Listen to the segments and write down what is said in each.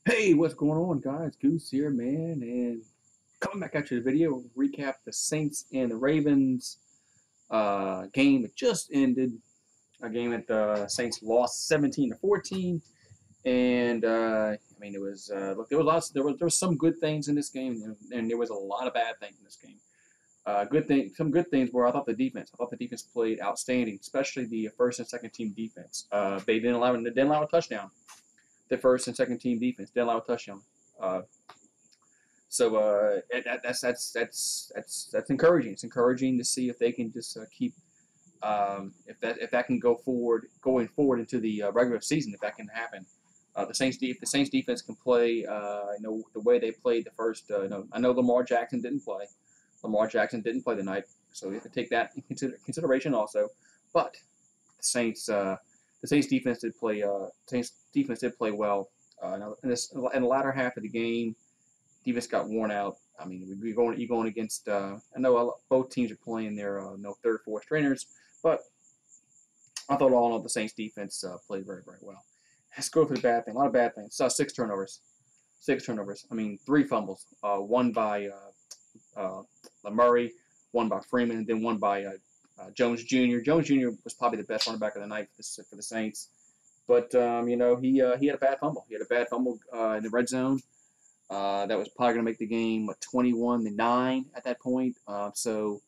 Hey, what's going on, guys? Goose here, man, and coming back at you the video, recap the Saints and the Ravens game that just ended. A game that the Saints lost 17-14, and I mean it was look, there was some good things in this game, and there was a lot of bad things in this game. Some good things were I thought the defense played outstanding, especially the first and second team defense. They didn't allow a touchdown. The first and second team defense didn't allow a touchdown. Uh, that's encouraging. It's encouraging to see if they can just keep if that can going forward into the regular season, if that can happen. If the Saints defense can play, the way they played the first. I know Lamar Jackson didn't play. Lamar Jackson didn't play tonight, so you have to take that in consideration also. But the Saints defense did play. Saints defense did play well. In the latter half of the game, defense got worn out. I mean, you're going against. I know both teams are playing their third, fourth stringers, but I thought all in all the Saints defense played very, very well. Let's go through the bad thing. A lot of bad things. Saw 6 turnovers. 6 turnovers. I mean, 3 fumbles. One by Murray, one by Freeman, and then one by Jones Jr. Jones Jr. was probably the best running back of the night for the Saints, but he had a bad fumble. He had a bad fumble in the red zone. That was probably going to make the game 21-9 at that point. So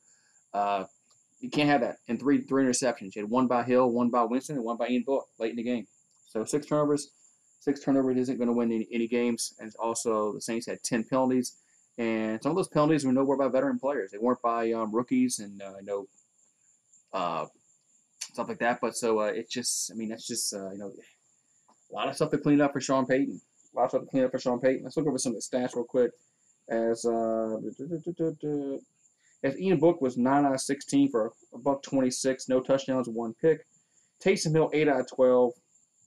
you can't have that. And three interceptions. You had one by Hill, one by Winston, and one by Ian Book late in the game. So 6 turnovers. 6 turnovers isn't going to win any games. And also the Saints had 10 penalties. And some of those penalties were nowhere by veteran players. They weren't by rookies and stuff like that. But so it's just, I mean, that's just a lot of stuff to clean up for Sean Payton. Let's look over some of the stats real quick. As Ian Book was 9 out of 16 for a $126, no touchdowns, 1 pick. Taysom Hill 8 out of 12,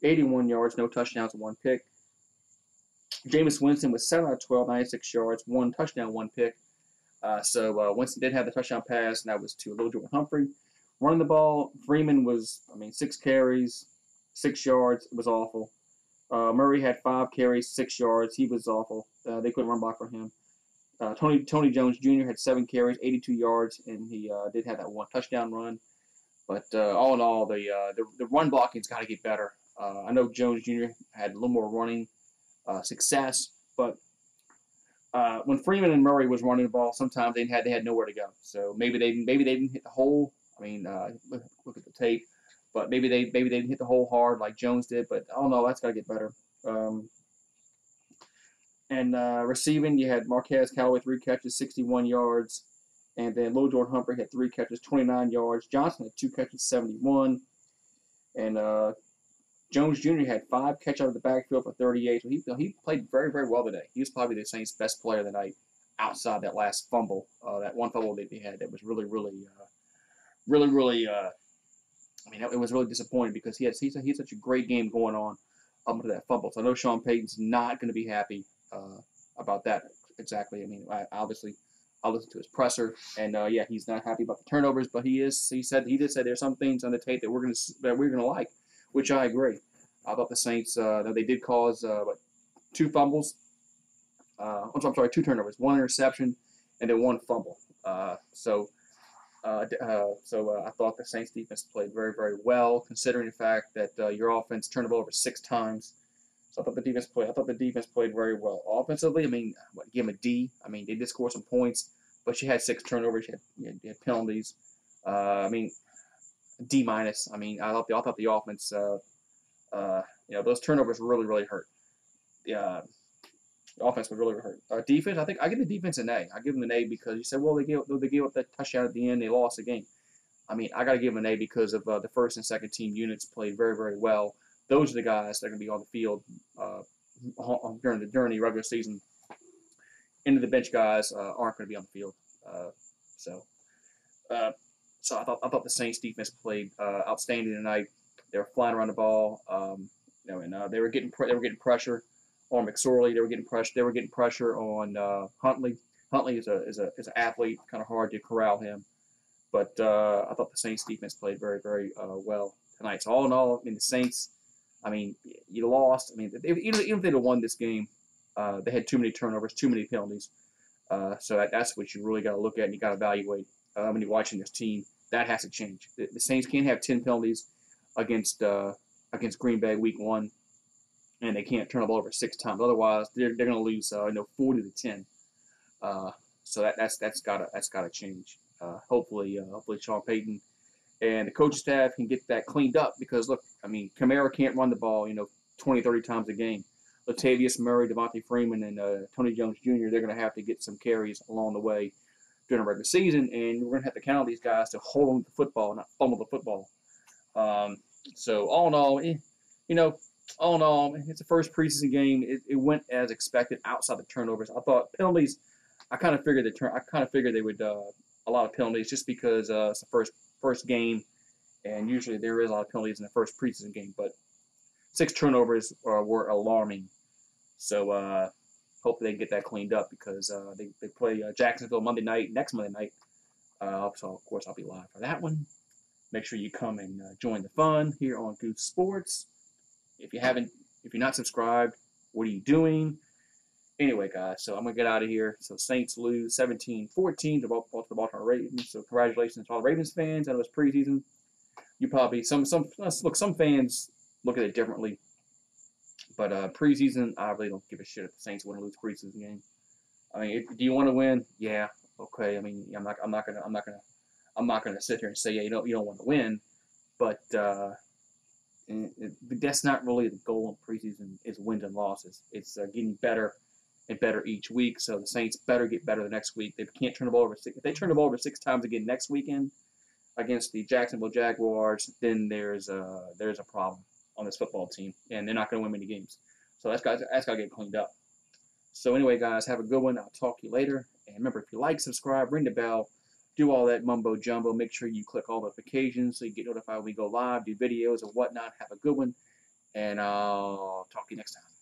81 yards, no touchdowns, 1 pick. Jameis Winston was 7 out of 12, 96 yards, 1 touchdown, 1 pick. So Winston did have the touchdown pass, and that was to Lil Jordan Humphrey. Running the ball, Freeman was, 6 carries, 6 yards. It was awful. Murray had 5 carries, 6 yards. He was awful. They couldn't run block for him. Tony Jones Jr. had 7 carries, 82 yards, and he did have that 1 touchdown run. But all in all, the run blocking's got to get better. I know Jones Jr. had a little more running success, but when Freeman and Murray was running the ball, sometimes they had nowhere to go. So maybe they didn't hit the hole. I mean, look at the tape, but maybe they didn't hit the hole hard like Jones did. But I don't know, that's got to get better. Receiving, you had Marquez Callaway 3 catches, 61 yards, and then Lil Jordan Humphrey had 3 catches, 29 yards. Johnson had 2 catches, 71, and Jones Jr. had 5 catch out of the backfield for 38. So he played very, very well today. He was probably the Saints' best player of the night outside that last fumble, that 1 fumble that they had. That was really, it was really disappointing because he had such a great game going on up to that fumble. So I know Sean Payton's not going to be happy about that exactly. I mean, I'll listen to his presser, and he's not happy about the turnovers, but he did say there's some things on the tape that we're gonna like, which I agree. I thought the Saints they did cause 2 fumbles. I'm sorry, 2 turnovers, 1 interception, and then 1 fumble. So I thought the Saints defense played very, very well, considering the fact that your offense turned the ball over 6 times. So I thought the defense played very well. Offensively, I mean, give them a D. I mean, they did score some points, but she had 6 turnovers. You had penalties. D minus. I mean, I thought the offense. Those turnovers really, really hurt. The offense was really hurt. Defense, I think I give the defense an A. I give them an A because you said, well, they gave up that touchdown at the end. They lost the game. I mean, I got to give them an A because of the first and second team units played very, very well. Those are the guys that are going to be on the field during the regular season. Into the bench guys aren't going to be on the field. So I thought the Saints defense played outstanding tonight. They were flying around the ball. They were getting pressure on McSorley. They were getting pressure on Huntley. Huntley is an athlete, kind of hard to corral him. But I thought the Saints defense played very, very well tonight. So all in all, I mean, the Saints, I mean, you lost. I mean, even if they'd have won this game, They had too many turnovers, too many penalties. So that's what you really got to look at and you got to evaluate when you're watching this team. That has to change. The Saints can't have 10 penalties against Green Bay Week 1, and they can't turn the ball over 6 times. Otherwise, they're going to lose 40-10. So that's gotta change. Hopefully Sean Payton and the coaching staff can get that cleaned up because look, I mean, Kamara can't run the ball 20, 30 times a game. Latavius Murray, Devontae Freeman, and Tony Jones Jr. They're going to have to get some carries along the way during the regular season, and we're going to have to count on these guys to hold on to the football, not fumble the football. So all in all, it's the first preseason game. It went as expected outside the turnovers. I thought penalties. I kind of figured they would a lot of penalties just because it's the first game, and usually there is a lot of penalties in the first preseason game. But 6 turnovers were alarming. So hopefully they get that cleaned up because they play Jacksonville next Monday night. So of course I'll be live for that one. Make sure you come and join the fun here on GooseSports. If you're not subscribed, what are you doing? Anyway, guys, so I'm going to get out of here. So Saints lose 17-14 to the Baltimore Ravens. So congratulations to all the Ravens fans. I know it's preseason. You probably some fans look at it differently. But preseason, I really don't give a shit if the Saints win or lose a preseason game. I mean, do you want to win? Yeah, okay. I mean, I'm not gonna sit here and say, yeah, you don't want to win. But that's not really the goal in preseason. Is wins and losses. It's getting better and better each week. So the Saints better get better the next week. They can't turn the ball over 6. If they turn the ball over 6 times again next weekend against the Jacksonville Jaguars, then there's a problem on this football team, and they're not going to win many games. So that's got to get cleaned up. So anyway, guys, have a good one. I'll talk to you later. And remember, if you like, subscribe, ring the bell, do all that mumbo jumbo. Make sure you click all notifications so you get notified when we go live, do videos and whatnot. Have a good one, and I'll talk to you next time.